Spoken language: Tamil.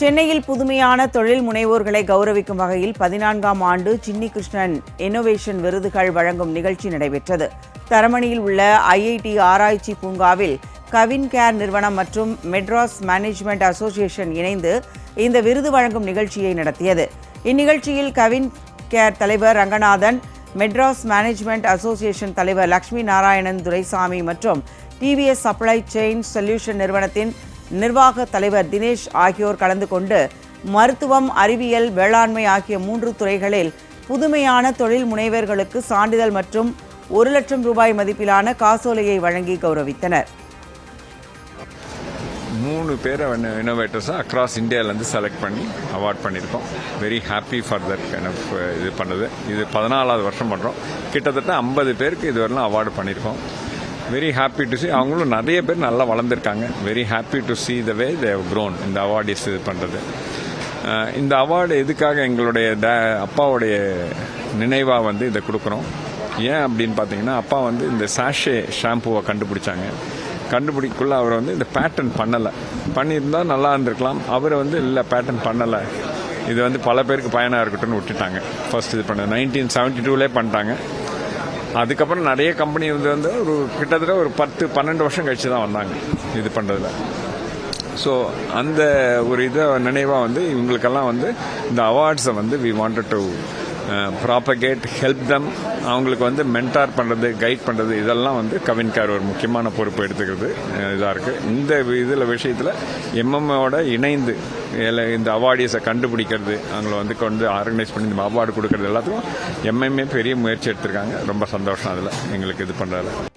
சென்னையில் புதுமையான தொழில் முனைவோர்களை கௌரவிக்கும் வகையில் 14ஆம் ஆண்டு சின்னி கிருஷ்ணன் இன்னோவேஷன் விருதுகள் வழங்கும் நிகழ்ச்சி நடைபெற்றது. தரமணியில் உள்ள ஐஐடி ஆராய்ச்சி பூங்காவில் கவின் கேர் நிறுவனம் மற்றும் மெட்ராஸ் மேனேஜ்மெண்ட் அசோசியேஷன் இணைந்து இந்த விருது வழங்கும் நிகழ்ச்சியை நடத்தியது. இந்நிகழ்ச்சியில் கவின் கேர் தலைவர் ரங்கநாதன், மெட்ராஸ் மேனேஜ்மெண்ட் அசோசியேஷன் தலைவர் லட்சுமி நாராயணன் துரைசாமி மற்றும் டிவிஎஸ் சப்ளை செயின் சொல்யூஷன் நிறுவனத்தின் நிர்வாக தலைவர் தினேஷ் ஆகியோர் கலந்து கொண்டு மருத்துவம், அறிவியல், வேளாண்மை ஆகிய 3 துறைகளில் புதுமையான தொழில் முனைவர்களுக்கு சான்றிதழ் மற்றும் 1 லட்சம் ரூபாய் மதிப்பிலான காசோலையை வழங்கி கௌரவித்தனர். 3 பேரை இன்னோவேட்டர்ஸாக அக்ராஸ் இந்தியாவிலேருந்து செலக்ட் பண்ணி அவார்ட் பண்ணியிருக்கோம். Very happy for that kind of இது பண்ணது. இது 14வது வருஷம் பண்ணுறோம். கிட்டத்தட்ட 50 பேருக்கு இதுவரையிலும் அவார்டு பண்ணியிருக்கோம். Very happy to see. அவங்களும் நிறைய பேர் நல்லா வளர்ந்துருக்காங்க. Very happy to see the way they have grown. இந்த அவார்டிஸ் இது பண்ணுறது. இந்த அவார்டு எதுக்காக எங்களுடைய அப்பாவுடைய நினைவாக இதை கொடுக்குறோம். ஏன் அப்படின்னு பார்த்தீங்கன்னா, அப்பா இந்த சாஷே ஷாம்புவை கண்டுபிடிச்சாங்க. கண்டுபிடிக்குள்ள அவர் இந்த பேட்டன் பண்ணலை. பண்ணியிருந்தால் நல்லா இருந்திருக்கலாம். அவர் இல்லை பேட்டன் பண்ணலை, இது பல பேருக்கு பயனாக இருக்கட்டும்னு விட்டுட்டாங்க. ஃபர்ஸ்ட் இது பண்ணது 1972 பண்ணிட்டாங்க. அதுக்கப்புறம் நிறைய கம்பெனி ஒரு கிட்டத்தட்ட ஒரு 10-12 வருஷம் கழிச்சு தான் வந்தாங்க இது பண்ணுறதுல. ஸோ அந்த ஒரு இதை நினைவாக இவங்களுக்கெல்லாம் இந்த அவார்ட்ஸை we wanted to propagate, help them. அவங்களுக்கு மென்டார் பண்ணுறது, கைட் பண்ணுறது, இதெல்லாம் கவின் கேர் ஒரு முக்கியமான பொறுப்பு எடுத்துக்கிறது இதாக இருக்குது. இந்த விஷயத்தில் எம்எம்மோட இணைந்து இந்த அவார்டிஸை கண்டுபிடிக்கிறது, அவங்கள கொண்டு ஆர்கனைஸ் பண்ணி இந்த அவார்டு கொடுக்கறது எல்லாத்துக்கும் எம்எம்ஏ பெரிய முயற்சி எடுத்திருக்காங்க. ரொம்ப சந்தோஷம் அதில் எங்களுக்கு இது பண்ணுறதுல.